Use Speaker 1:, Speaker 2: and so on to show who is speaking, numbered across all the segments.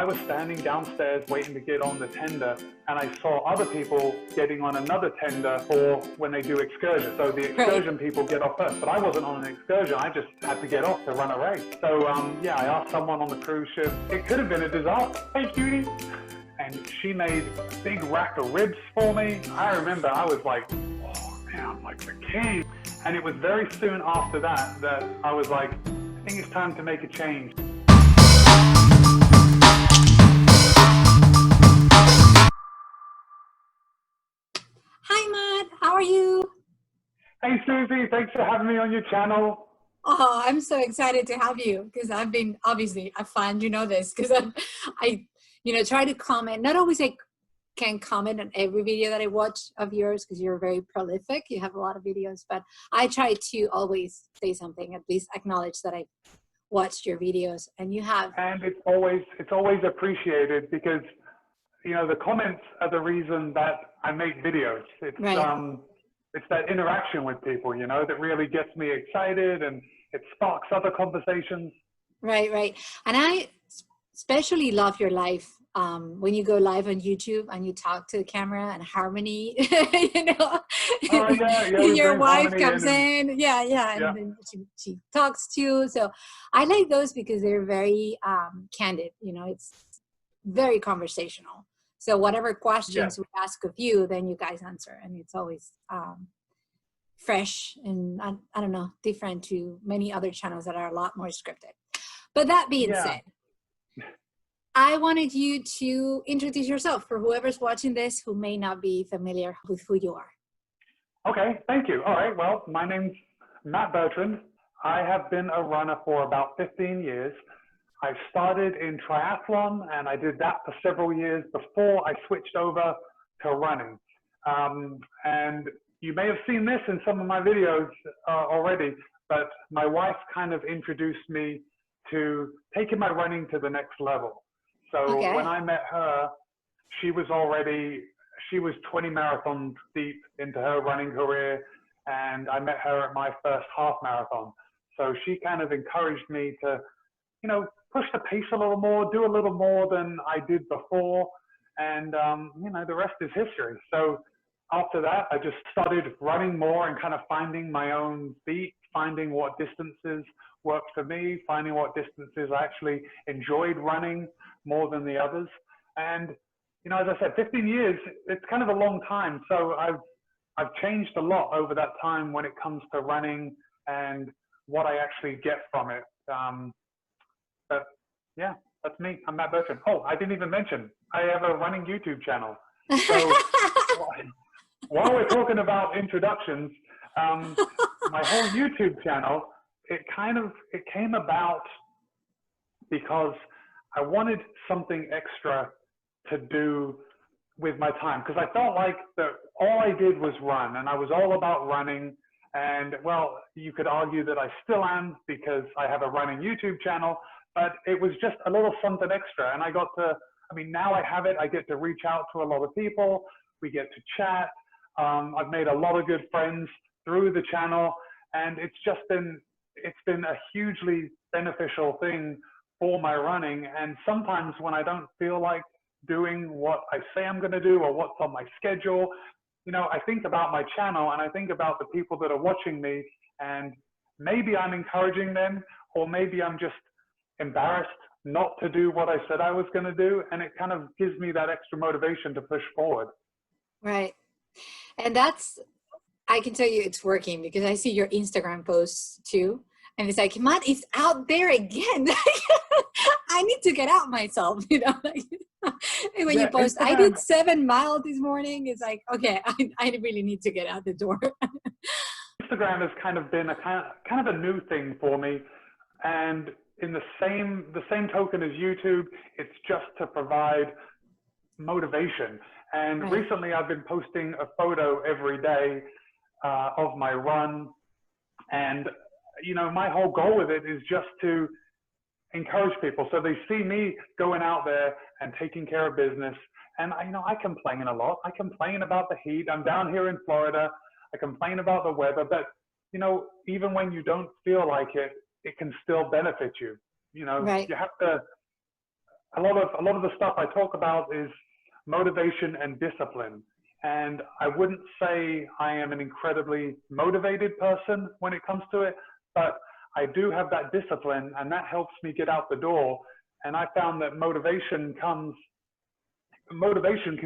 Speaker 1: was standing downstairs waiting to get on the tender, and I saw other people getting on another tender for when they do excursions. So the excursion people get off first, but I wasn't on an excursion. I just had to get off to run a race. So yeah, I asked someone on the cruise ship. It could have been a disaster. Hey, cutie. And she made a big rack of ribs for me. I remember I was like, oh man, I'm like the king. And it was very soon after that that I was like, I think it's time to make a change.
Speaker 2: Hi, Matt. How are you?
Speaker 1: Hey, Susie. Thanks for having me on your channel.
Speaker 2: Oh, I'm so excited to have you because I've been obviously a fan. You know this because I try to comment. Not always I can comment on every video that I watch of yours because you're very prolific. You have a lot of videos, but I try to always say something, at least acknowledge that I watched your videos, and you have.
Speaker 1: And it's always appreciated because the comments are the reason that I make videos. It's
Speaker 2: right.
Speaker 1: It's that interaction with people, that really gets me excited, and it sparks other conversations.
Speaker 2: Right. And I especially love your live when you go live on YouTube and you talk to the camera and harmony,
Speaker 1: Oh, yeah,
Speaker 2: your wife comes in. Yeah. And then she talks to you. So I like those because they're very candid. It's very conversational. So whatever questions we ask of you, then you guys answer. And it's always fresh and, I don't know, different to many other channels that are a lot more scripted. But that being said, I wanted you to introduce yourself for whoever's watching this who may not be familiar with who you are.
Speaker 1: Okay, thank you. All right, well, my name's Matt Bertrand. I have been a runner for about 15 years. I started in triathlon, and I did that for several years before I switched over to running. And you may have seen this in some of my videos already, but my wife kind of introduced me to taking my running to the next level. So when I met her, she was 20 marathons deep into her running career, and I met her at my first half marathon. So she kind of encouraged me to, push the pace a little more, do a little more than I did before. And, the rest is history. So after that, I just started running more and kind of finding my own feet, finding what distances worked for me, finding what distances I actually enjoyed running more than the others. And, as I said, 15 years, it's kind of a long time. So I've changed a lot over that time when it comes to running and what I actually get from it. But yeah, that's me. I'm Matt Bertrand. Oh, I didn't even mention, I have a running YouTube channel. So while we're talking about introductions, my whole YouTube channel, it came about because I wanted something extra to do with my time, because I felt like that all I did was run, and I was all about running. And well, you could argue that I still am because I have a running YouTube channel, but it was just a little something extra. And now I have it. I get to reach out to a lot of people. We get to chat. I've made a lot of good friends through the channel, and it's been a hugely beneficial thing for my running. And sometimes when I don't feel like doing what I say I'm going to do or what's on my schedule, I think about my channel and I think about the people that are watching me, and maybe I'm encouraging them, or maybe I'm just embarrassed not to do what I said I was going to do. And it kind of gives me that extra motivation to push forward.
Speaker 2: Right. And I can tell you it's working because I see your Instagram posts too. And it's like, Matt is out there again. I need to get out myself, when you post, Instagram, I did 7 miles this morning. It's like, okay, I really need to get out the door.
Speaker 1: Instagram has kind of been a kind of a new thing for me. And in the same token as YouTube, it's just to provide motivation. And recently I've been posting a photo every day of my run. And, my whole goal with it is just to encourage people. So they see me going out there and taking care of business. And, I complain a lot. I complain about the heat. I'm down here in Florida. I complain about the weather. But, even when you don't feel like it, it can still benefit you. You have to a lot of the stuff I talk about is motivation and discipline. And I wouldn't say I am an incredibly motivated person when it comes to it, but I do have that discipline, and that helps me get out the door. And I found that motivation can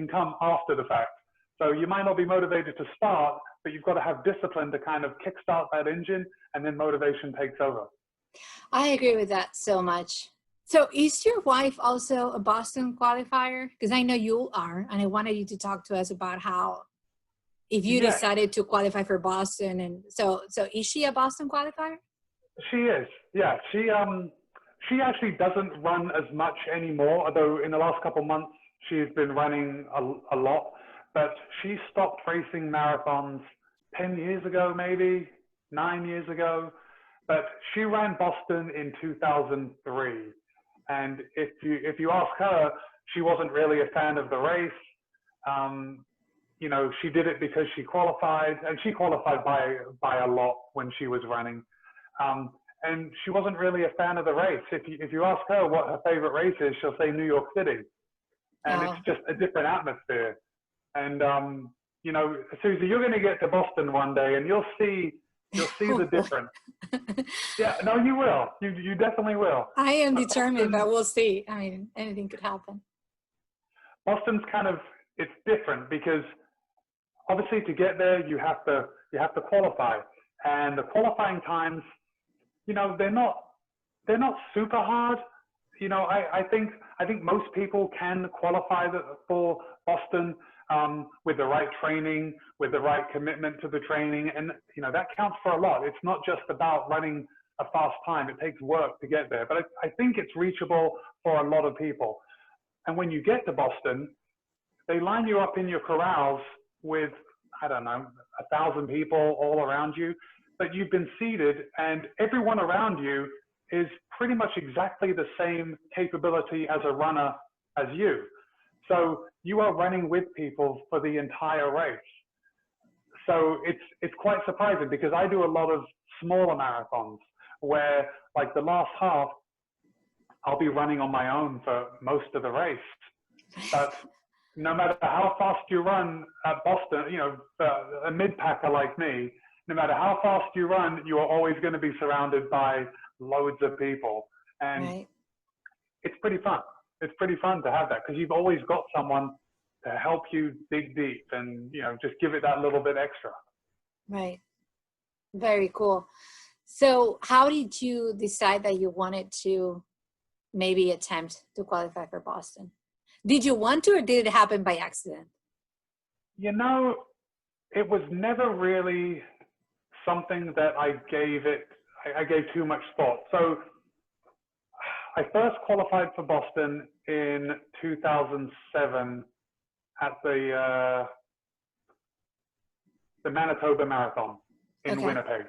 Speaker 1: come after the fact. So you might not be motivated to start, but you've got to have discipline to kind of kickstart that engine, and then motivation takes over.
Speaker 2: I agree with that so much. So is your wife also a Boston qualifier? Because I know you are, and I wanted you to talk to us about how, if you decided to qualify for Boston, and so is she a Boston qualifier?
Speaker 1: She is, yeah. She actually doesn't run as much anymore, although in the last couple of months she's been running a lot. But she stopped racing marathons 10 years ago, maybe 9 years ago. But she ran Boston in 2003. And if you ask her, she wasn't really a fan of the race. You know, she did it because she qualified, and she qualified by a lot when she was running. And she wasn't really a fan of the race. If you ask her what her favorite race is, she'll say New York City. And it's just a different atmosphere. And, you know, Susie, you're going to get to Boston one day, and you'll see the difference. Yeah, no, you will. You definitely will.
Speaker 2: I am determined, but we'll see. I mean, anything could happen.
Speaker 1: Boston's it's different because obviously to get there, you have to qualify. And the qualifying times, you know, they're not super hard. You know, I think most people can qualify for Boston with the right training, with the right commitment to the training, and you know that counts for a lot. It's not just about running a fast time; it takes work to get there. But I think it's reachable for a lot of people. And when you get to Boston, they line you up in your corrals with, I don't know, 1,000 people all around you, but you've been seated, and everyone around you is pretty much exactly the same capability as a runner as you. So you are running with people for the entire race. So it's quite surprising because I do a lot of smaller marathons where, like the last half, I'll be running on my own for most of the race. But no matter how fast you run at Boston, you know, a mid-packer like me, no matter how fast you run, you are always going to be surrounded by loads of people. And it's pretty fun. It's pretty fun to have that because you've always got someone to help you dig deep and, you know, just give it that little bit extra. Right.
Speaker 2: Very cool. So how did you decide that you wanted to maybe attempt to qualify for Boston? Did you want to, or did it happen by accident?
Speaker 1: You know, it was never really something that I gave too much thought. So I first qualified for Boston in 2007 at the Manitoba Marathon in Winnipeg.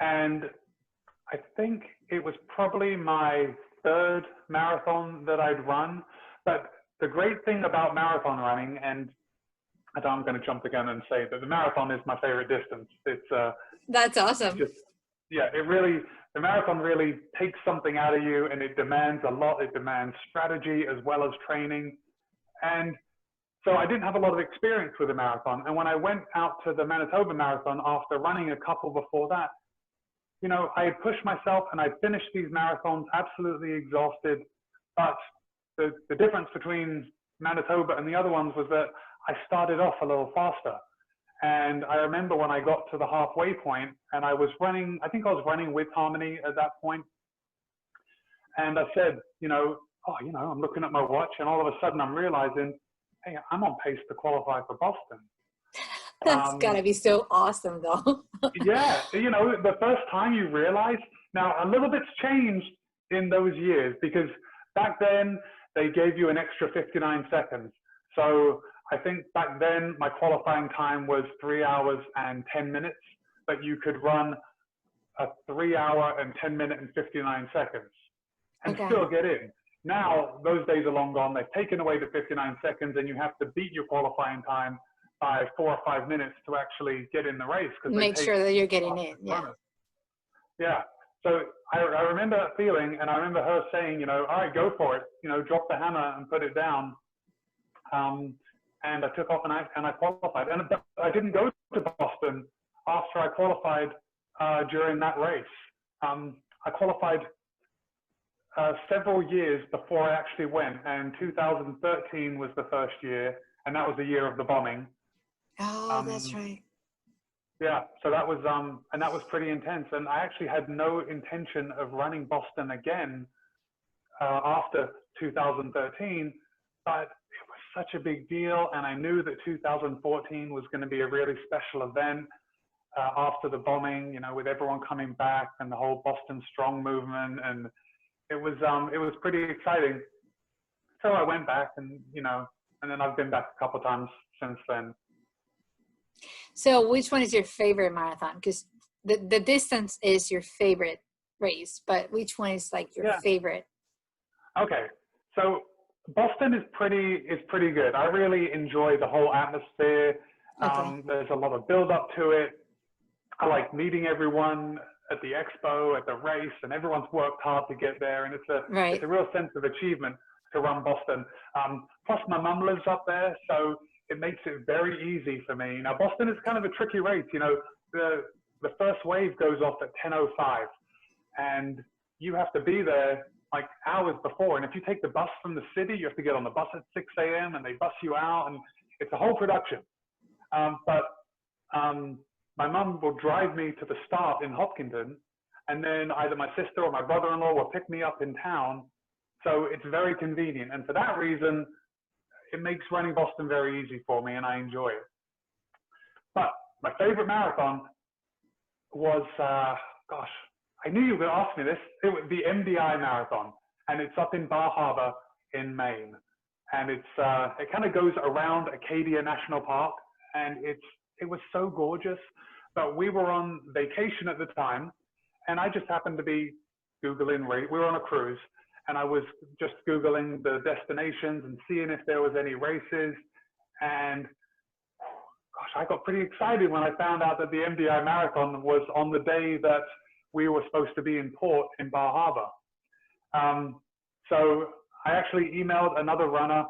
Speaker 1: And I think it was probably my third marathon that I'd run. But the great thing about marathon running, and I'm going to jump again and say that the marathon is my favorite distance.
Speaker 2: That's awesome.
Speaker 1: The marathon really takes something out of you, and it demands a lot. It demands strategy as well as training. And so I didn't have a lot of experience with the marathon. And when I went out to the Manitoba Marathon after running a couple before that, you know, I had pushed myself and I finished these marathons absolutely exhausted. But the difference between Manitoba and the other ones was that I started off a little faster. And I remember when I got to the halfway point and I was running, I think I was running with Harmony at that point. And I said, you know, I'm looking at my watch and all of a sudden I'm realizing, hey, I'm on pace to qualify for Boston.
Speaker 2: That's gotta be so awesome though.
Speaker 1: Yeah, you know, the first time you realize, now a little bit's changed in those years because back then they gave you an extra 59 seconds. So I think back then my qualifying time was 3 hours and 10 minutes, but you could run a 3 hour and 10 minute and 59 seconds and still get in. Now those days are long gone. They've taken away the 59 seconds and you have to beat your qualifying time by 4 or 5 minutes to actually get in the race.
Speaker 2: Make sure that you're getting in. Yeah.
Speaker 1: Yeah. So I remember that feeling, and I remember her saying, you know, all right, go for it, you know, drop the hammer and put it down. And I took off and I qualified. And I didn't go to Boston after I qualified during that race. I qualified several years before I actually went, and 2013 was the first year, and that was the year of the bombing.
Speaker 2: Oh, that's right.
Speaker 1: Yeah, so that was and that was pretty intense. And I actually had no intention of running Boston again after 2013, but it was such a big deal, and I knew that 2014 was going to be a really special event after the bombing, you know, with everyone coming back and the whole Boston Strong movement, and it was pretty exciting. So I went back, and you know, and then I've been back a couple of times since then.
Speaker 2: So which one is your favorite marathon? Because the distance is your favorite race, but which one is like your favorite?
Speaker 1: Okay, so Boston is pretty good. I really enjoy the whole atmosphere. There's a lot of build up to it. I like meeting everyone at the expo, at the race, and everyone's worked hard to get there, and it's a real sense of achievement to run Boston. Plus my mum lives up there, so it makes it very easy for me. Now Boston is kind of a tricky race. You know, the first wave goes off at 10:05, and you have to be there like hours before. And if you take the bus from the city, you have to get on the bus at 6 a.m. and they bus you out, and it's a whole production. But my mum will drive me to the start in Hopkinton, and then either my sister or my brother-in-law will pick me up in town. So it's very convenient. And for that reason, it makes running Boston very easy for me, and I enjoy it. But my favorite marathon was, gosh, I knew you were going to ask me this. It was the MDI marathon, and it's up in Bar Harbor in Maine. And it kind of goes around Acadia National Park, and it was so gorgeous. But we were on vacation at the time, and I just happened to be Googling, we were on a cruise, and I was just Googling the destinations and seeing if there was any races. And gosh, I got pretty excited when I found out that the MDI marathon was on the day that we were supposed to be in port in Bar Harbor. So I actually emailed another runner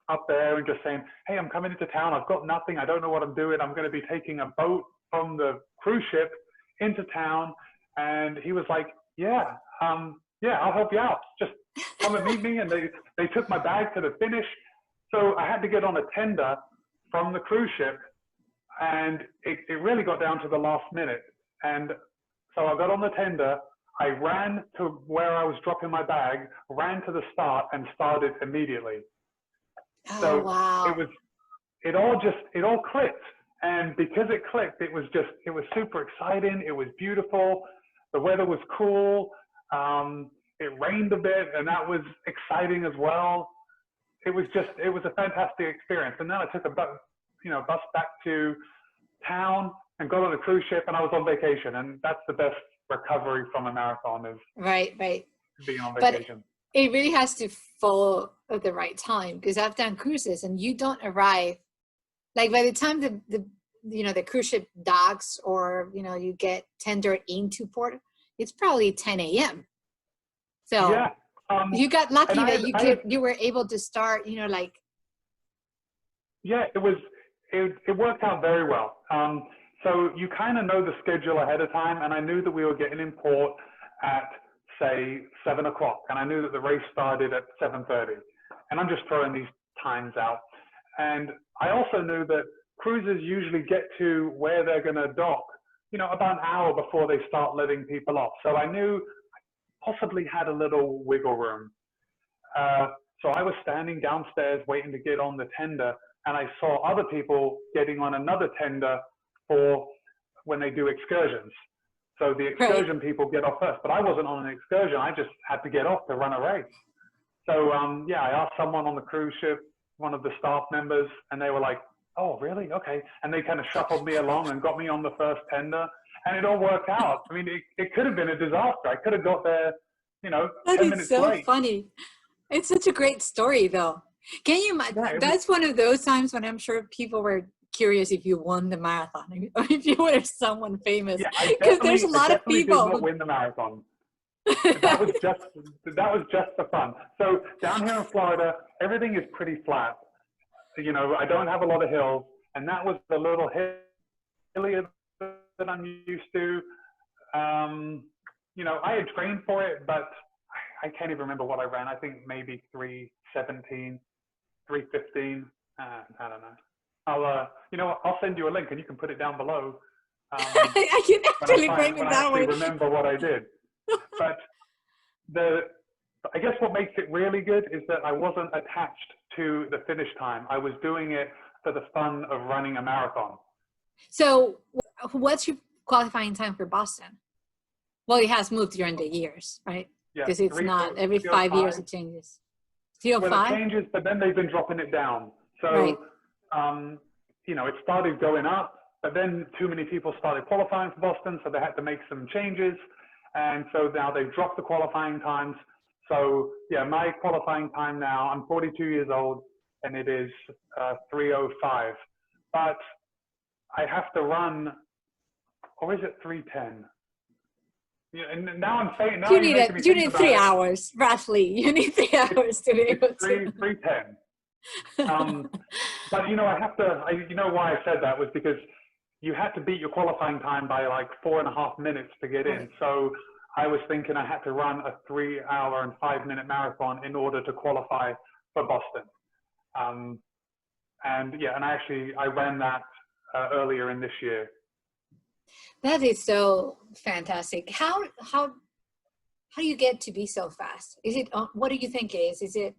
Speaker 1: up there and just saying, hey, I'm coming into town. I've got nothing. I don't know what I'm doing. I'm going to be taking a boat from the cruise ship into town. And he was like, yeah, I'll help you out. Just come and meet me. And they took my bag to the finish. So I had to get on a tender from the cruise ship, and it really got down to the last minute. And so I got on the tender. I ran to where I was dropping my bag, ran to the start, and started immediately.
Speaker 2: Oh,
Speaker 1: so
Speaker 2: wow.
Speaker 1: It all clicked. And because it clicked, it was super exciting. It was beautiful. The weather was cool. It rained a bit, and that was exciting as well. It was a fantastic experience. And then I took a bus back to town and got on a cruise ship, and I was on vacation. And that's the best recovery from a marathon, is
Speaker 2: right
Speaker 1: being on vacation.
Speaker 2: But it really has to fall at the right time, because I've done cruises and you don't arrive, like by the time the cruise ship docks, or you get tendered into port, it's probably 10 a.m. So
Speaker 1: yeah,
Speaker 2: you got lucky that you were able to start,
Speaker 1: Yeah, it worked out very well. So you kind of know the schedule ahead of time, and I knew that we were getting in port at, say, 7 o'clock, and I knew that the race started at 7:30. And I'm just throwing these times out. And I also knew that cruisers usually get to where they're going to dock, about an hour before they start letting people off. So I knew I possibly had a little wiggle room. So I was standing downstairs waiting to get on the tender, and I saw other people getting on another tender for when they do excursions. So the excursion people get off first, but I wasn't on an excursion. I just had to get off to run a race. So I asked someone on the cruise ship, one of the staff members, and they were like, oh, really? Okay. And they kind of shuffled me along and got me on the first tender, and it all worked out. I mean, it could have been a disaster. I could have got there, 10 minutes late.
Speaker 2: That's so funny. It's such a great story, though. Can you imagine? That's one of those times when I'm sure people were curious if you won the marathon or if you were someone famous,
Speaker 1: Yeah,
Speaker 2: because there's a lot of people.
Speaker 1: Did not win the marathon. That was just for fun. So down here in Florida, everything is pretty flat. You know, I don't have a lot of hills, and that was the little hillier that I'm used to. You know, I had trained for it, but I can't even remember what I ran. I think maybe 3:17, 3:15. I don't know. You know what? I'll send you a link, and you can put it down below.
Speaker 2: I can actually break it that way.
Speaker 1: Remember what I did. But I guess what makes it really good is that I wasn't attached to the finish time. I was doing it for the fun of running a marathon.
Speaker 2: So what's your qualifying time for Boston? Well, it has moved during the years, right?
Speaker 1: Yeah,
Speaker 2: because it's not every 5 years it changes. 305?
Speaker 1: Well, it changes, but then they've been dropping it down. So,
Speaker 2: right.
Speaker 1: You know, it started going up, but then too many people started qualifying for Boston, so they had to make some changes. And so now they've dropped the qualifying times. So yeah, my qualifying time now, I'm 42 years old, and it is 3:05. But I have to run, or is it 3:10? Yeah, and now I'm saying, now
Speaker 2: you need 3 hours, roughly. You need 3 hours to be able to.
Speaker 1: 3:10. But you know, you know why I said that was because you had to beat your qualifying time by like 4.5 minutes to get in. So I was thinking I had to run a 3 hour and 5 minute marathon in order to qualify for Boston. And yeah, and I ran that earlier in this year.
Speaker 2: That is so fantastic. How do you get to be so fast? Is it, what do you think it is? Is it,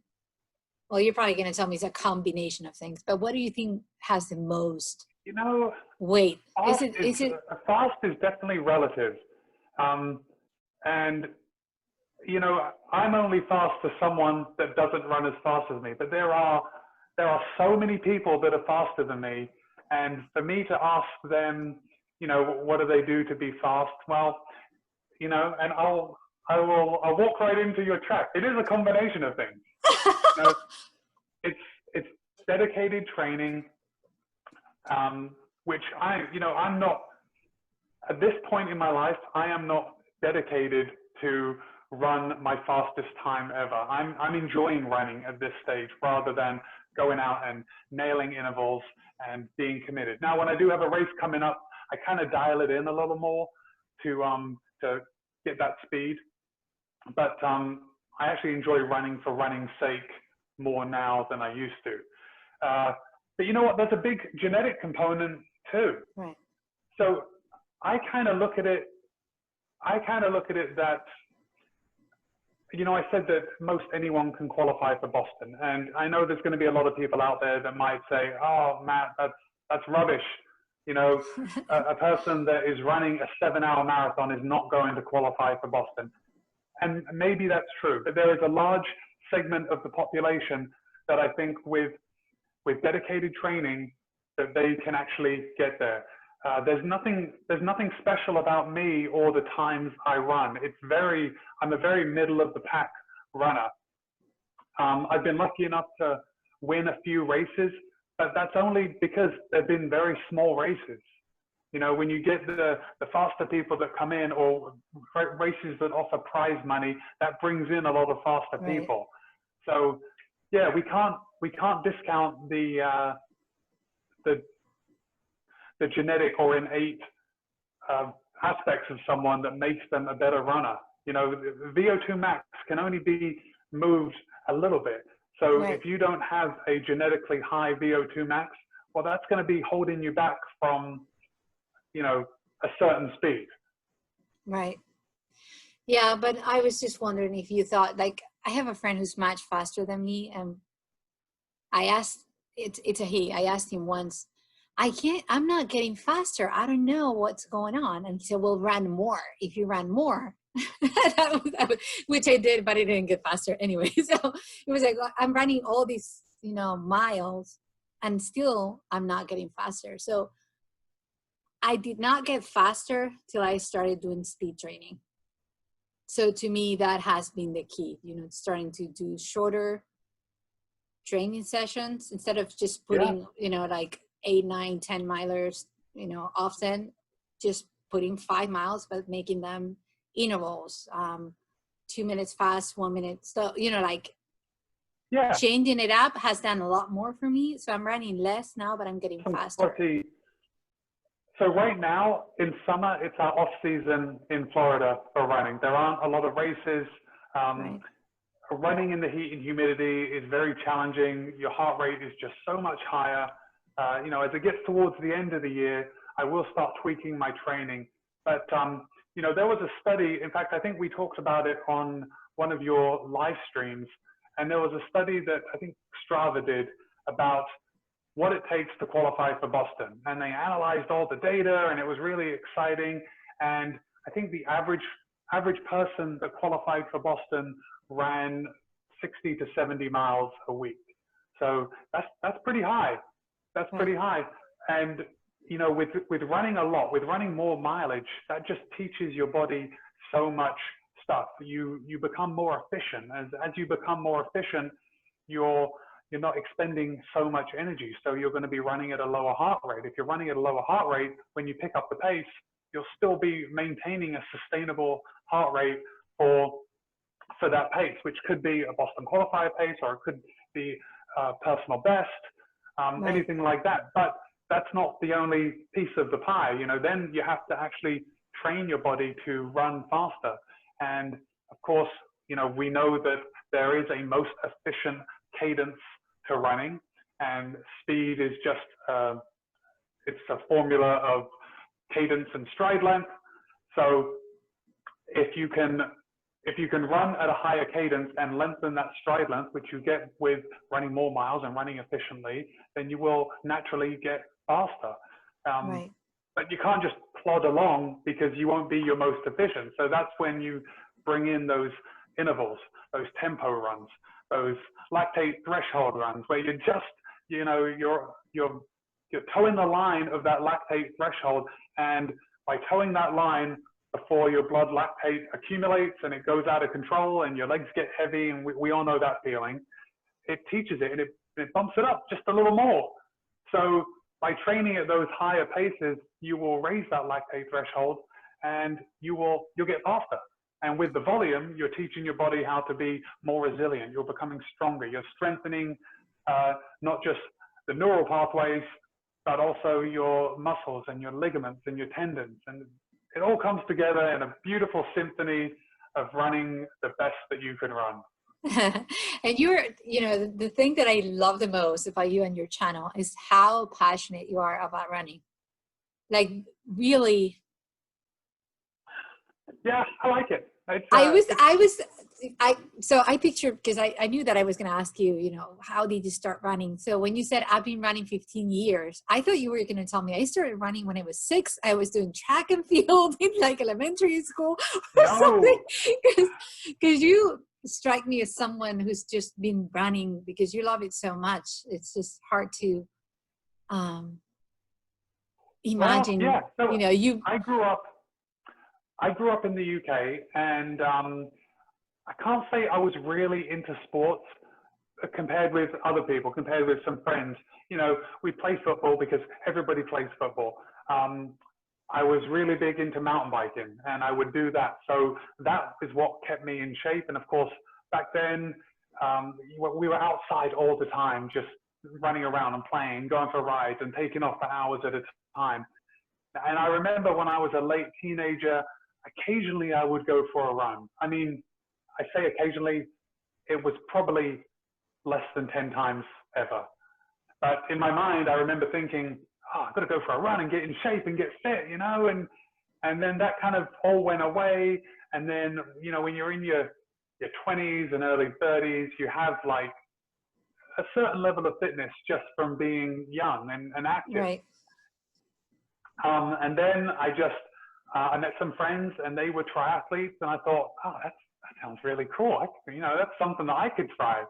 Speaker 2: well, you're probably going to tell me it's a combination of things, but what do you think has the most,
Speaker 1: you know,
Speaker 2: weight?
Speaker 1: Fast is definitely relative. And, you know, I'm only fast for someone that doesn't run as fast as me, but there are so many people that are faster than me. And for me to ask them, you know, what do they do to be fast? Well, you know, and I'll walk right into your track. It is a combination of things. You know, it's dedicated training, which I'm not, at this point in my life, I am not dedicated to run my fastest time ever. I'm enjoying running at this stage rather than going out and nailing intervals and being committed. Now, when I do have a race coming up, I kind of dial it in a little more to get that speed. But I actually enjoy running for running's sake more now than I used to. But you know what? There's a big genetic component too.
Speaker 2: Right.
Speaker 1: So I kind of look at it that, you know, I said that most anyone can qualify for Boston. And I know there's going to be a lot of people out there that might say, oh, Matt, that's rubbish. You know, a person that is running a 7-hour marathon is not going to qualify for Boston. And maybe that's true, but there is a large segment of the population that I think with dedicated training that they can actually get there. There's nothing special about me or the times I run. I'm a very middle of the pack runner. I've been lucky enough to win a few races, but that's only because they've been very small races. You know, when you get the faster people that come in, or races that offer prize money, that brings in a lot of faster people. So yeah, we can't discount the genetic or innate aspects of someone that makes them a better runner. You know, VO2 max can only be moved a little bit. So if you don't have a genetically high VO2 max, well, that's going to be holding you back from, you know, a certain speed. Right.
Speaker 2: Yeah, but I was just wondering if you thought, like, I have a friend who's much faster than me, and I asked, it's a he, I asked him once, I'm not getting faster. I don't know what's going on. And he said, well, run more. If you run more, which I did, but I didn't get faster anyway. So it was like, I'm running all these, you know, miles, and still I'm not getting faster. So I did not get faster till I started doing speed training. So to me, that has been the key, you know, starting to do shorter training sessions instead of just putting, you know, like 8, 9, 10 milers, you know, often just putting 5 miles, but making them intervals, 2 minutes fast, 1 minute. So, you know, like changing it up has done a lot more for me. So I'm running less now, but I'm getting faster.
Speaker 1: So right now in summer, it's our off season in Florida for running. There aren't a lot of races. Running in the heat and humidity is very challenging. Your heart rate is just so much higher. You know, as it gets towards the end of the year, I will start tweaking my training. But, you know, there was a study, in fact, I think we talked about it on one of your live streams. And there was a study that I think Strava did about what it takes to qualify for Boston. And they analyzed all the data, and it was really exciting. And I think the average person that qualified for Boston ran 60 to 70 miles a week. So that's pretty high. That's pretty high. And, you know, with running a lot, with running more mileage, that just teaches your body so much stuff. You become more efficient. As you become more efficient, you're not expending so much energy. So you're going to be running at a lower heart rate. If you're running at a lower heart rate, when you pick up the pace, you'll still be maintaining a sustainable heart rate for that pace, which could be a Boston qualifier pace, or it could be personal best, anything like that. But that's not the only piece of the pie. You know, then you have to actually train your body to run faster. And of course, you know, we know that there is a most efficient cadence to running, and speed is just it's a formula of cadence and stride length. So if you can run at a higher cadence and lengthen that stride length, which you get with running more miles and running efficiently, then you will naturally get faster. But you can't just plod along, because you won't be your most efficient. So that's when you bring in those intervals, those tempo runs, those lactate threshold runs, where you're just, you know, you're towing the line of that lactate threshold, and by towing that line before your blood lactate accumulates and it goes out of control and your legs get heavy, and we all know that feeling, it teaches it, and it bumps it up just a little more. So by training at those higher paces, you will raise that lactate threshold, and you'll get faster. And with the volume, you're teaching your body how to be more resilient. You're becoming stronger. You're strengthening not just the neural pathways, but also your muscles and your ligaments and your tendons. And it all comes together in a beautiful symphony of running the best that you can run.
Speaker 2: And you know, the thing that I love the most about you and your channel is how passionate you are about running. Like, really.
Speaker 1: Yeah, I like it.
Speaker 2: So I pictured, because I knew that I was going to ask you, you know, how did you start running? So when you said I've been running 15 years, I thought you were going to tell me I started running when I was 6. I was doing track and field in like elementary school or something. Because you strike me as someone who's just been running because you love it so much. It's just hard to imagine.
Speaker 1: Well, yeah. So
Speaker 2: you know,
Speaker 1: I grew up in the UK, and I can't say I was really into sports compared with other people, compared with some friends. You know, we play football because everybody plays football. I was really big into mountain biking, and I would do that. So that is what kept me in shape. And of course, back then, we were outside all the time, just running around and playing, going for rides and taking off for hours at a time. And I remember when I was a late teenager, occasionally I would go for a run. I mean, I say occasionally, it was probably less than 10 times ever. But in my mind, I remember thinking, oh, I've got to go for a run and get in shape and get fit, you know, and then that kind of all went away. And then, you know, when you're in your 20s and early 30s, you have like a certain level of fitness just from being young and active.
Speaker 2: Right.
Speaker 1: And then I met some friends, and they were triathletes, and I thought, oh, that sounds really cool. You know, that's something that I could try.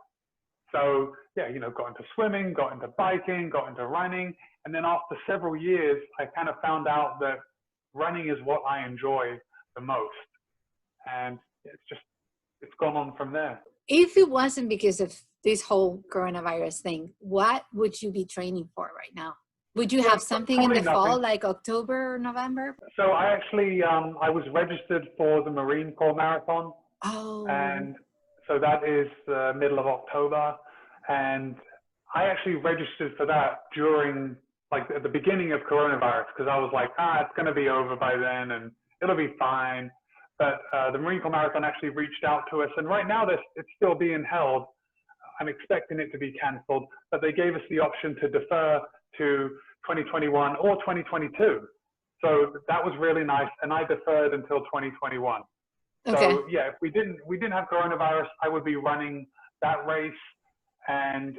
Speaker 1: So yeah, you know, got into swimming, got into biking, got into running. And then after several years, I kind of found out that running is what I enjoy the most. And it's gone on from there.
Speaker 2: If it wasn't because of this whole coronavirus thing, what would you be training for right now? Would you have something in
Speaker 1: Probably
Speaker 2: the fall,
Speaker 1: nothing.
Speaker 2: like October or November?
Speaker 1: So I actually, I was registered for the Marine Corps Marathon.
Speaker 2: Oh,
Speaker 1: And so that is the middle of October. And I actually registered for that during, like, at the beginning of coronavirus, because I was like, it's going to be over by then and it'll be fine. But the Marine Corps Marathon actually reached out to us. And right now it's still being held. I'm expecting it to be canceled, but they gave us the option to defer to 2021 or 2022. So that was really nice. And I deferred until 2021.
Speaker 2: okay.
Speaker 1: So yeah, if we didn't have coronavirus, I would be running that race. And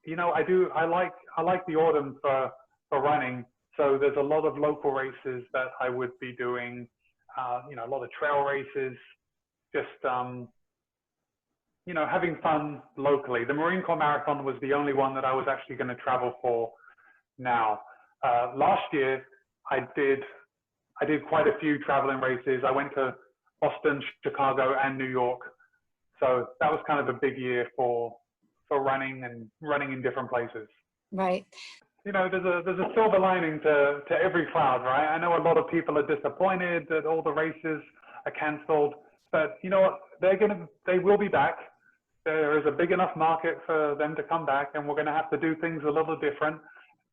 Speaker 1: I like the autumn for running. So there's a lot of local races that I would be doing. A lot of trail races, just having fun locally. The Marine Corps Marathon was the only one that I was actually going to travel for now. Last year, I did quite a few traveling races. I went to Boston, Chicago, and New York. So that was kind of a big year for running and running in different places.
Speaker 2: Right.
Speaker 1: There's a silver lining to every cloud, right? I know a lot of people are disappointed that all the races are canceled, but you know what? They will be back. There is a big enough market for them to come back, and we're going to have to do things a little different,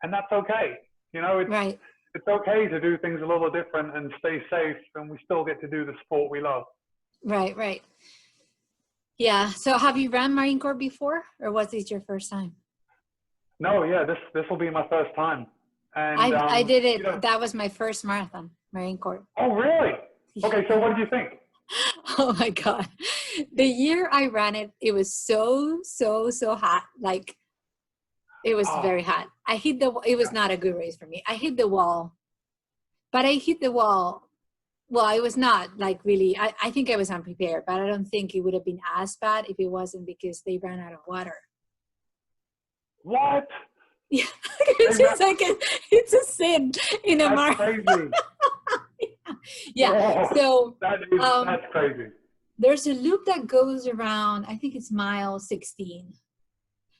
Speaker 1: and that's okay.
Speaker 2: Right.
Speaker 1: It's okay to do things a little different and stay safe, and we still get to do the sport we love.
Speaker 2: Right, right. Yeah. So have you run Marine Corps before, or was this your first time?
Speaker 1: No, yeah, this will be my first time. And
Speaker 2: I did it. That was my first marathon, Marine Corps.
Speaker 1: Oh, really? Okay, so what did you think?
Speaker 2: Oh my God. The year I ran it, it was so hot. Like, it was very hot. It was not a good race for me. I hit the wall, but I hit the wall. Well, I was not like really, I think I was unprepared, but I don't think it would have been as bad if it wasn't because they ran out of water.
Speaker 1: What?
Speaker 2: Yeah, it's just like it's a sin in a
Speaker 1: marathon. Crazy.
Speaker 2: Yeah. So
Speaker 1: that's crazy.
Speaker 2: There's a loop that goes around, I think it's mile 16.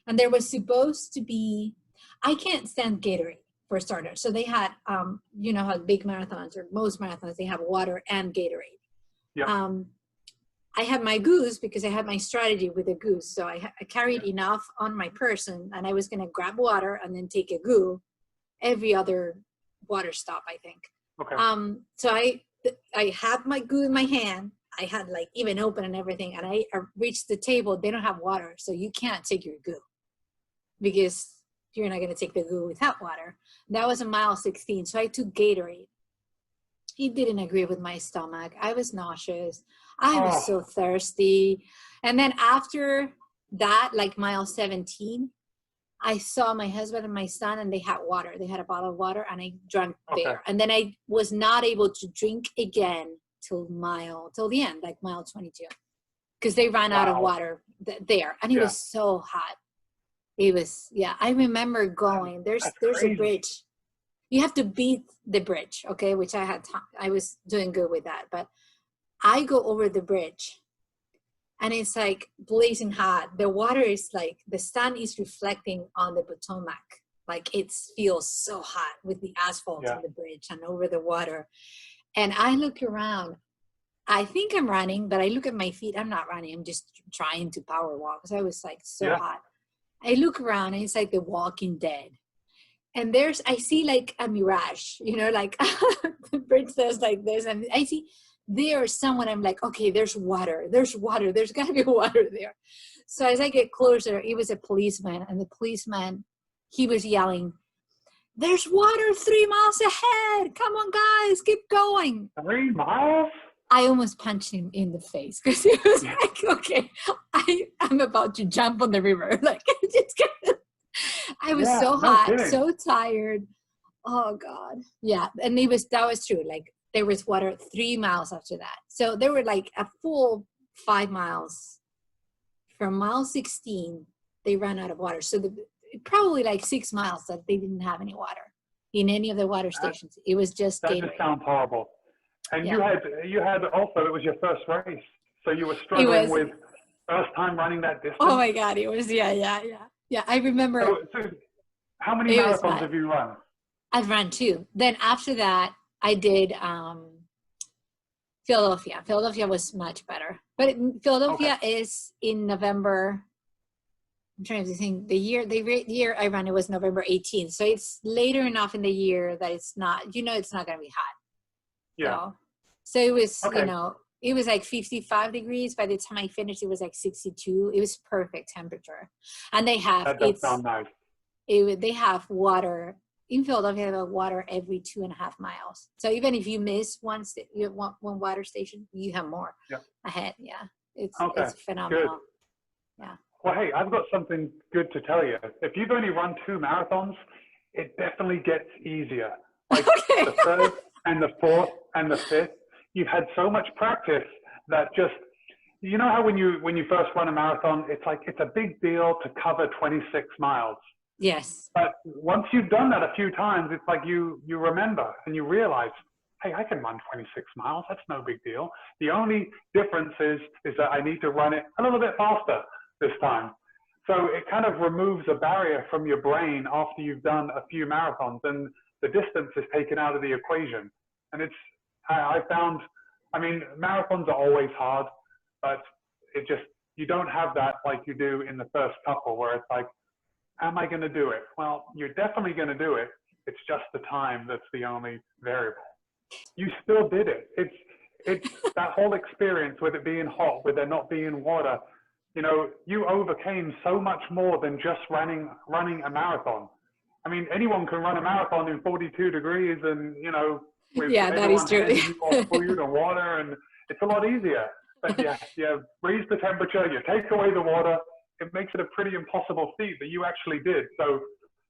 Speaker 2: And there was supposed to be, I can't stand Gatorade for starters. So they had, how big marathons or most marathons, they have water and Gatorade.
Speaker 1: Yeah.
Speaker 2: I had my goose because I had my strategy with a goose. So I carried enough on my person, and I was going to grab water and then take a goo every other water stop, I think.
Speaker 1: Okay.
Speaker 2: So I had my goo in my hand. I had like even open and everything. And I reached the table. They don't have water. So you can't take your goo because you're not going to take the goo without water. That was a mile 16. So I took Gatorade. It didn't agree with my stomach. I was nauseous. I was so thirsty. And then after that, like mile 17, I saw my husband and my son, and they had water. They had a bottle of water, and I drank there. And then I was not able to drink again till the end, like mile 22, because they ran out of water there. And it was so hot. It was, I remember going, there's a bridge. You have to beat the bridge, okay, which I had time. I was doing good with that. But I go over the bridge, and it's like blazing hot. The water is like, the sun is reflecting on the Potomac. Like it feels so hot with the asphalt on the bridge and over the water. And I look around. I think I'm running, but I look at my feet. I'm not running. I'm just trying to power walk because I was like so hot. I look around, and it's like The Walking Dead. And I see like a mirage, like the bridge says like this. And I see there's someone, I'm like, okay, there's water. There's gotta be water there. So as I get closer, it was a policeman, and the policeman, he was yelling, "There's water 3 miles ahead. Come on, guys, keep going."
Speaker 1: 3 miles?
Speaker 2: I almost punched him in the face because it was like, okay, I'm about to jump on the river. Like, I was so hot, so tired. Oh God. Yeah. And that was true. Like there was water 3 miles after that. So there were like a full 5 miles from mile 16. They ran out of water. So probably like 6 miles that they didn't have any water in any of the water stations. It was just Gatorade.
Speaker 1: That just sounds horrible. And you had also, it was your first race. So you were struggling with first time running that distance.
Speaker 2: Oh my God. It was, yeah. I remember.
Speaker 1: So How many marathons have you run?
Speaker 2: I've run 2. Then after that, I did Philadelphia. Philadelphia was much better. But Philadelphia is in November. I'm trying to think. The year I ran it was November 18th. So it's later enough in the year that it's not, it's not going to be hot.
Speaker 1: Yeah.
Speaker 2: So it was, it was like 55 degrees. By the time I finished, it was like 62. It was perfect temperature. And they have,
Speaker 1: that does sound nice.
Speaker 2: They have water. In Philadelphia, they have water every 2.5 miles. So even if you miss one water station, you have more ahead. Yeah. It's phenomenal.
Speaker 1: Good.
Speaker 2: Yeah.
Speaker 1: Well, hey, I've got something good to tell you. If you've only run 2 marathons, it definitely gets easier. Like the 3rd and the 4th and the 5th, you've had so much practice that just, you know how when you first run a marathon, it's like it's a big deal to cover 26 miles.
Speaker 2: Yes.
Speaker 1: But once you've done that a few times, it's like you remember and you realize, hey, I can run 26 miles. That's no big deal. The only difference is that I need to run it a little bit faster this time. So it kind of removes a barrier from your brain after you've done a few marathons, and the distance is taken out of the equation. And I found, I mean, marathons are always hard, but you don't have that like you do in the first couple where it's like, am I going to do it? Well, you're definitely going to do it. It's just the time that's the only variable. You still did it. It's that whole experience with it being hot, with there not being water. You overcame so much more than just running a marathon. I mean, anyone can run a marathon in 42 degrees and, with
Speaker 2: that is true.
Speaker 1: Food and water, and it's a lot easier. But you raise the temperature, you take away the water, it makes it a pretty impossible feat that you actually did. So,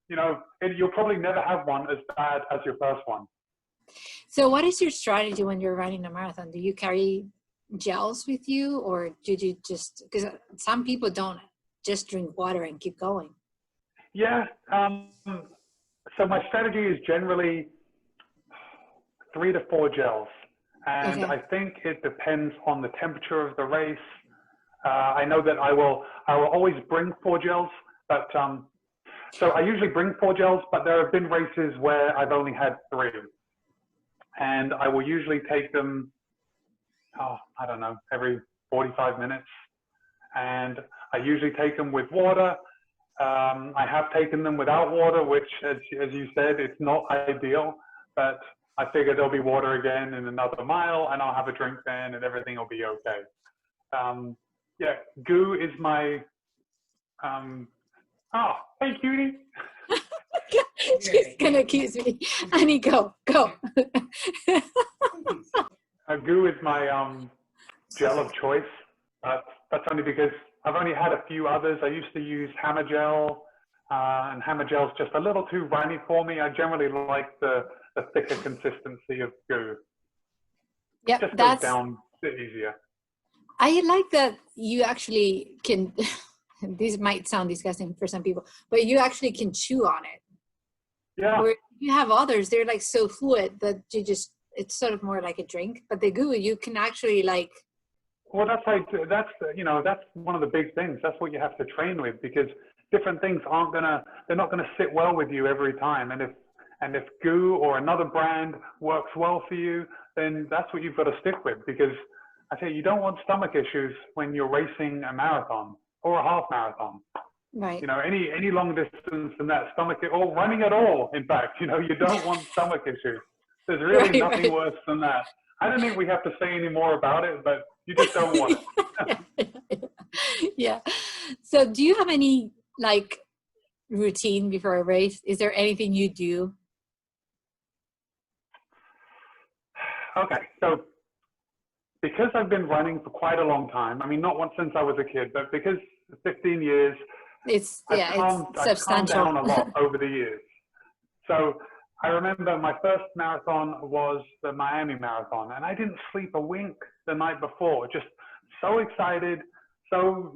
Speaker 1: you'll probably never have one as bad as your first one.
Speaker 2: So what is your strategy when you're running a marathon? Do you carry gels with you, or did you just, because some people don't just drink water and keep going?
Speaker 1: Yeah. So my strategy is generally 3 to 4 gels. And I think it depends on the temperature of the race. I know that I will always bring 4 gels, but so I usually bring 4 gels, but there have been races where I've only had 3. And I will usually take them, I don't know, every 45 minutes. And I usually take them with water. I have taken them without water, which, as you said, it's not ideal, but I figure there'll be water again in another mile, and I'll have a drink then, and everything will be okay. Goo is my, hey, cutie.
Speaker 2: She's going to kiss me. Honey, go.
Speaker 1: Goo is my gel of choice. That's only because I've only had a few others. I used to use Hammer Gel, and Hammer Gel's just a little too runny for me. I generally like the thicker consistency of Goo.
Speaker 2: Yeah,
Speaker 1: just goes down a bit easier.
Speaker 2: I like that you actually can, this might sound disgusting for some people, but you actually can chew on it.
Speaker 1: Yeah.
Speaker 2: Or you have others, they're like so fluid that it's sort of more like a drink, but the Goo, you can actually like.
Speaker 1: Well, that's one of the big things. That's what you have to train with, because different things they're not gonna sit well with you every time. And if Goo or another brand works well for you, then that's what you've got to stick with, because I tell you, you don't want stomach issues when you're racing a marathon or a half marathon.
Speaker 2: Right.
Speaker 1: Any long distance than that, stomach, or running at all, in fact, you don't want stomach issues. There's really nothing worse than that. I don't think we have to say any more about it, but you just don't want it.
Speaker 2: Yeah. So do you have any like routine before a race? Is there anything you do?
Speaker 1: Okay. So because I've been running for quite a long time, I mean, not once since I was a kid, but because 15 years, I've calmed down a lot over the years. So I remember my first marathon was the Miami Marathon, and I didn't sleep a wink the night before. Just so excited, so,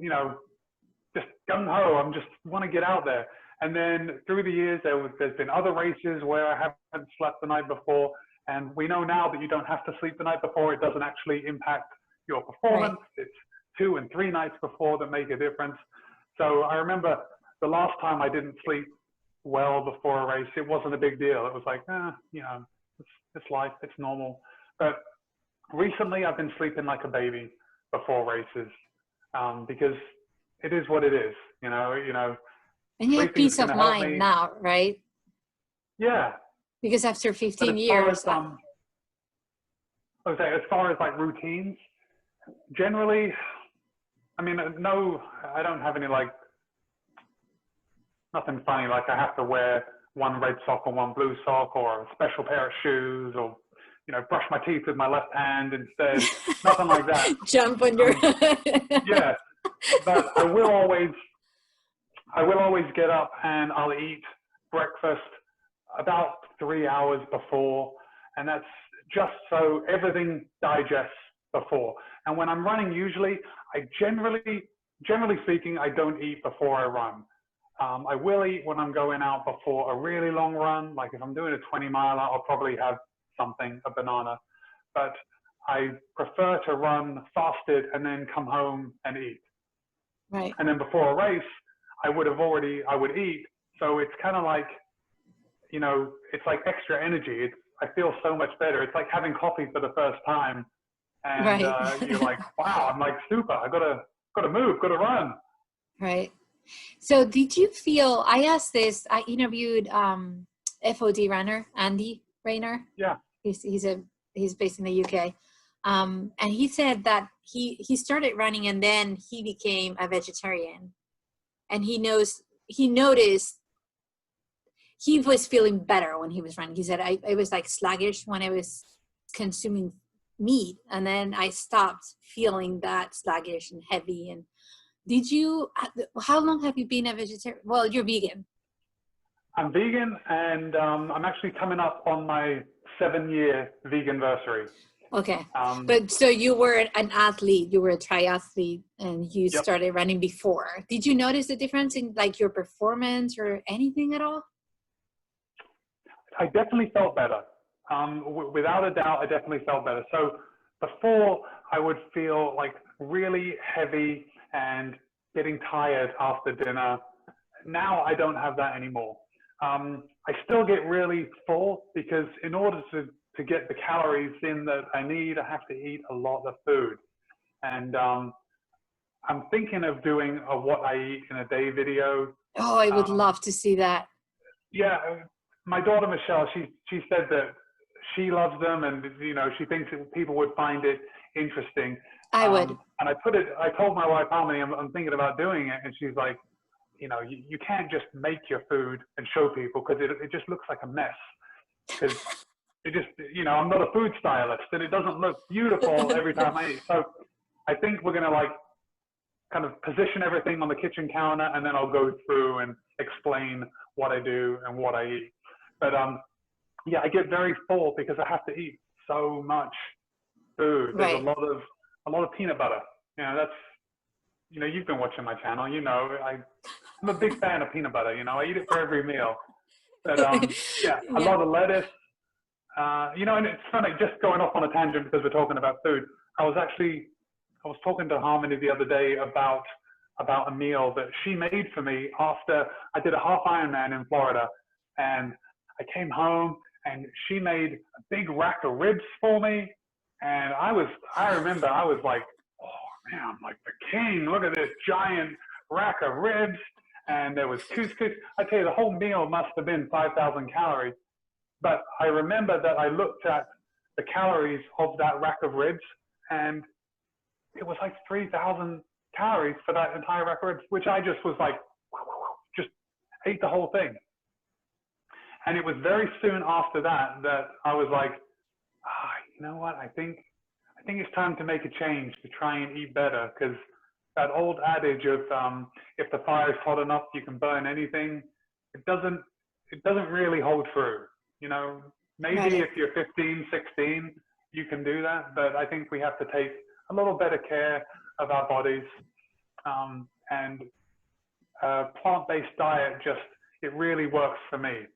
Speaker 1: just gung-ho. I'm just want to get out there. And then through the years, there's been other races where I haven't slept the night before. And we know now that you don't have to sleep the night before. It doesn't actually impact your performance. Right. It's 2 and 3 nights before that make a difference. So I remember the last time I didn't sleep well before a race, it wasn't a big deal. It was like, you know, it's life, it's normal. But recently I've been sleeping like a baby before races, because it is what it is, you know.
Speaker 2: And you have peace of mind now, right?
Speaker 1: Yeah.
Speaker 2: Because after 15
Speaker 1: as
Speaker 2: years.
Speaker 1: As far as like routines, generally, I mean, no, I don't have any like, nothing funny, like I have to wear one red sock or one blue sock or a special pair of shoes, or, you know, brush my teeth with my left hand instead. Nothing like that.
Speaker 2: Jump on your
Speaker 1: yeah, but I will always get up and I'll eat breakfast about 3 hours before, and that's just so everything digests before. And when I'm running, usually I generally speaking, I don't eat before I run. I will eat when I'm going out before a really long run. Like if I'm doing a 20-miler, I'll probably have something, a banana. But I prefer to run fasted and then come home and eat.
Speaker 2: Right.
Speaker 1: And then before a race, I would eat. So it's kind of like, you know, it's like extra energy. I feel so much better. It's like having coffee for the first time. And
Speaker 2: right.
Speaker 1: You're like, wow, I'm like super. I gotta move, gotta run.
Speaker 2: Right. So did you feel, I asked this, I interviewed FOD runner, Andy Rayner.
Speaker 1: Yeah.
Speaker 2: He's based in the UK. And he said that he started running and then he became a vegetarian. And he noticed he was feeling better when he was running. He said, I was like sluggish when I was consuming meat. And then I stopped feeling that sluggish and heavy. And how long have you been a vegetarian? Well, you're vegan.
Speaker 1: I'm vegan, and I'm actually coming up on my 7-year veganversary.
Speaker 2: Okay. But so you were an athlete, you were a triathlete, and you
Speaker 1: Yep.
Speaker 2: started running before. Did you notice the difference in like your performance or anything at all?
Speaker 1: I definitely felt better. Without a doubt, I definitely felt better. So before, I would feel like really heavy and getting tired after dinner. Now I don't have that anymore. I still get really full because in order to get the calories in that I need, I have to eat a lot of food. And I'm thinking of doing a what I eat in a day video.
Speaker 2: Oh, I would love to see that.
Speaker 1: Yeah, my daughter Michelle, she said that she loves them, and you know, she thinks that people would find it interesting.
Speaker 2: I would.
Speaker 1: And I told my wife Harmony, I'm thinking about doing it, and she's like, you know, you can't just make your food and show people because it just looks like a mess. Because it just, you know, I'm not a food stylist, and it doesn't look beautiful every time I eat. So I think we're gonna like kind of position everything on the kitchen counter, and then I'll go through and explain what I do and what I eat. But yeah, I get very full because I have to eat so much food. There's
Speaker 2: Right.
Speaker 1: a lot of peanut butter. You know, that's, you know, you've been watching my channel. You know, I'm a big fan of peanut butter. You know, I eat it for every meal. But yeah, a lot of lettuce. You know, and it's funny, just going off on a tangent because we're talking about food. I was talking to Harmony the other day about a meal that she made for me after I did a half Ironman in Florida, and I came home and she made a big rack of ribs for me, and I remember I was like, oh man, I'm like the king. Look at this giant rack of ribs, and there was couscous. I tell you, the whole meal must have been 5,000 calories. But I remember that I looked at the calories of that rack of ribs, and it was like 3,000 calories for that entire rack of ribs, which I just was like, just ate the whole thing. And it was very soon after that I was like, you know what? I think it's time to make a change to try and eat better, because that old adage of if the fire is hot enough, you can burn anything. It doesn't really hold true. You know, maybe
Speaker 2: Right.
Speaker 1: if you're 15, 16, you can do that, but I think we have to take a little better care of our bodies. And plant-based diet it really works for me.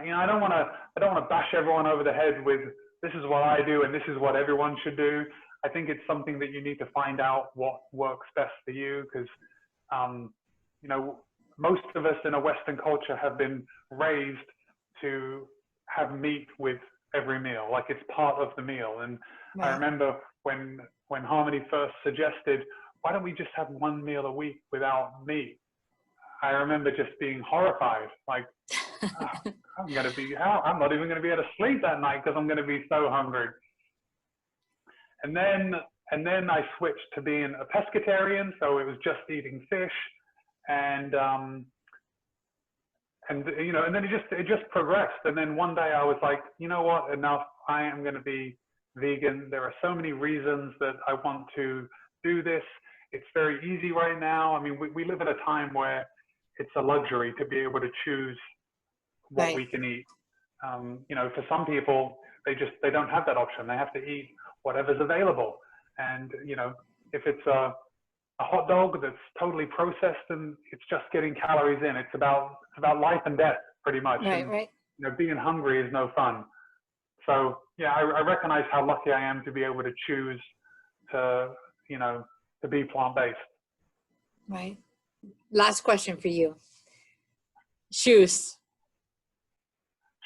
Speaker 1: You know, I don't want to bash everyone over the head with this is what I do and this is what everyone should do. I think it's something that you need to find out what works best for you, because you know, most of us in a Western culture have been raised to have meat with every meal, like it's part of the meal. And I remember when Harmony first suggested, why don't we just have one meal a week without meat? I remember just being horrified, like, oh, I'm not even going to be able to sleep that night because I'm going to be so hungry. And then I switched to being a pescatarian, so it was just eating fish, and you know, and then it just progressed. And then one day I was like, you know what, enough. I am going to be vegan. There are so many reasons that I want to do this. It's very easy right now. I mean, we live in a time where it's a luxury to be able to choose what we can eat. You know, for some people, they don't have that option. They have to eat whatever's available. And, you know, if it's a hot dog that's totally processed and it's just getting calories in, it's about life and death pretty much. And, you know, being hungry is no fun. So yeah, I recognize how lucky I am to be able to choose to, you know, to be plant-based.
Speaker 2: Right. Last question for you. Shoes.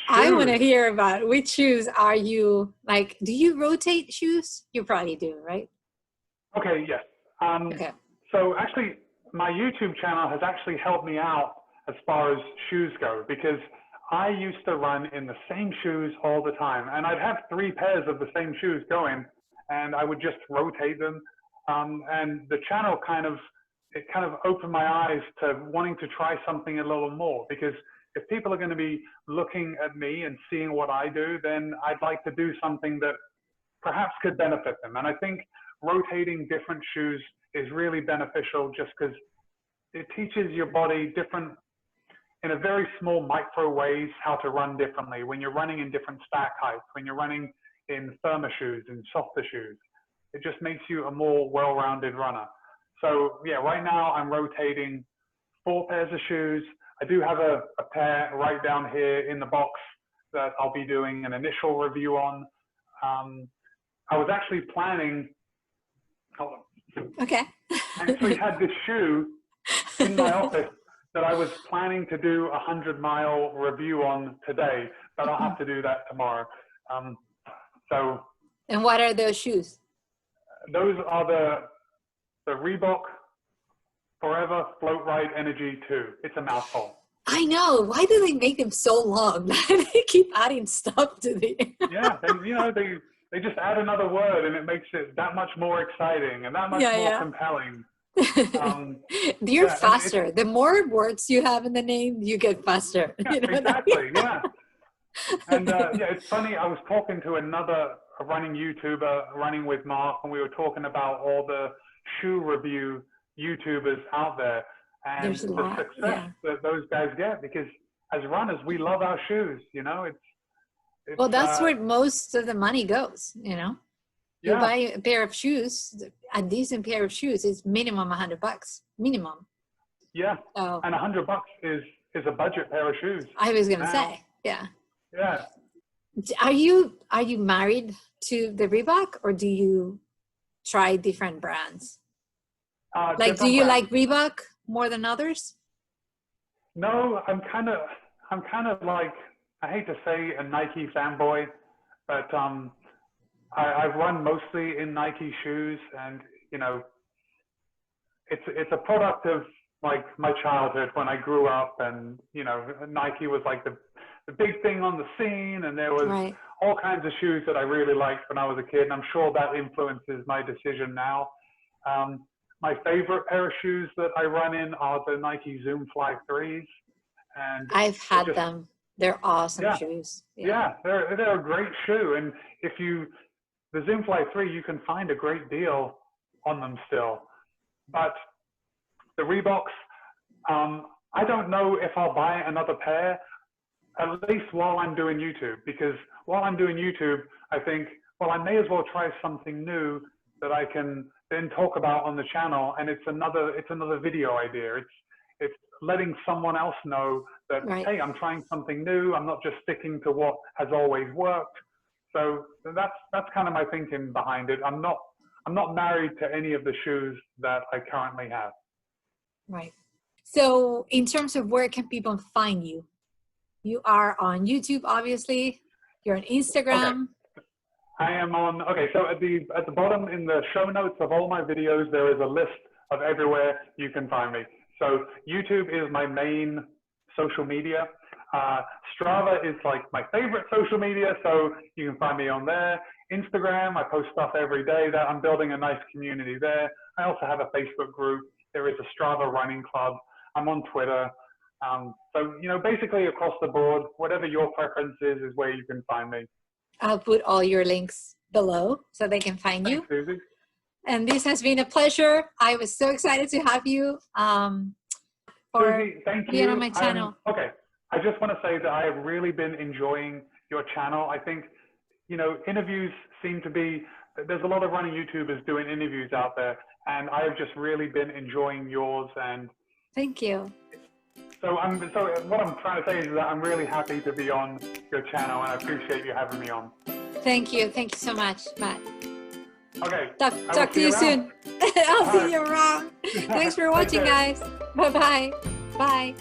Speaker 2: I want to hear about which shoes are you, like, do you rotate shoes? You probably do, right?
Speaker 1: Okay, yes. Okay. So actually, my YouTube channel has actually helped me out as far as shoes go, because I used to run in the same shoes all the time, and I'd have 3 pairs of the same shoes going, and I would just rotate them. And the channel kind of opened my eyes to wanting to try something a little more, because if people are going to be looking at me and seeing what I do, then I'd like to do something that perhaps could benefit them. And I think rotating different shoes is really beneficial, just because it teaches your body different, in a very small micro ways, how to run differently. When you're running in different stack heights, when you're running in firmer shoes and softer shoes, it just makes you a more well-rounded runner. So yeah, right now I'm rotating 4 pairs of shoes. I do have a pair right down here in the box that I'll be doing an initial review on. I was actually planning, hold on.
Speaker 2: Okay.
Speaker 1: I actually had this shoe in my office that I was planning to do a 100-mile review on today, but I'll have to do that tomorrow.
Speaker 2: And what are those shoes?
Speaker 1: Those are the Reebok Forever Float Ride Energy 2. It's a mouthful.
Speaker 2: I know. Why do they make them so long? They keep adding stuff to the.
Speaker 1: Yeah, they just add another word, and it makes it that much more exciting and that much more compelling.
Speaker 2: You're faster. The more words you have in the name, you get faster.
Speaker 1: Yeah,
Speaker 2: you know
Speaker 1: exactly. Yeah. And it's funny. I was talking to another running YouTuber, Running with Mark, and we were talking about all the shoe review YouTubers out there, and the success that those guys get, because as runners, we love our shoes. You know, it's
Speaker 2: well, that's where most of the money goes. You know, you buy a pair of shoes, a decent pair of shoes is minimum $100, minimum.
Speaker 1: Yeah, and $100 is a budget pair of shoes.
Speaker 2: I was gonna say, yeah.
Speaker 1: Yeah.
Speaker 2: Are you married to the Reebok, or do you try different brands? Like, do you like Reebok more than others?
Speaker 1: No, I'm kind of like, I hate to say a Nike fanboy, but I've run mostly in Nike shoes, and you know, it's a product of like my childhood when I grew up, and you know, Nike was like the big thing on the scene, and there was all kinds of shoes that I really liked when I was a kid, and I'm sure that influences my decision now. My favorite pair of shoes that I run in are the Nike Zoom Fly 3s. And
Speaker 2: I've had them. They're awesome shoes.
Speaker 1: Yeah, they're a great shoe. And the Zoom Fly 3, you can find a great deal on them still. But the Reeboks, I don't know if I'll buy another pair, at least while I'm doing YouTube. Because while I'm doing YouTube, I think, well, I may as well try something new that I can then talk about on the channel, and it's another video idea. It's letting someone else know that hey, I'm trying something new. I'm not just sticking to what has always worked. So that's kind of my thinking behind it. I'm not married to any of the shoes that I currently have.
Speaker 2: Right. So in terms of where can people find you? You are on YouTube, obviously. You're on Instagram.
Speaker 1: Okay. I am on, okay, so at the bottom in the show notes of all my videos, there is a list of everywhere you can find me. So YouTube is my main social media. Strava is like my favorite social media, so you can find me on there. Instagram, I post stuff every day. That I'm building a nice community there. I also have a Facebook group. There is a Strava running club. I'm on Twitter. So, you know, basically across the board, whatever your preference is where you can find me.
Speaker 2: I'll put all your links below so they can find you.
Speaker 1: Thanks, Susie.
Speaker 2: And this has been a pleasure. I was so excited to have you
Speaker 1: Susie, thank you.
Speaker 2: being on my channel.
Speaker 1: Okay, I just want to say that I have really been enjoying your channel. I think, you know, interviews seem to be, there's a lot of running YouTubers doing interviews out there, and I have just really been enjoying yours. And
Speaker 2: thank you.
Speaker 1: So what I'm trying to say is that I'm really happy to be on your channel, and I appreciate you having me on.
Speaker 2: Thank you. Thank you so much, Matt.
Speaker 1: Okay.
Speaker 2: Talk to you soon. I'll see you around. Thanks for watching, guys. Bye-bye. Bye.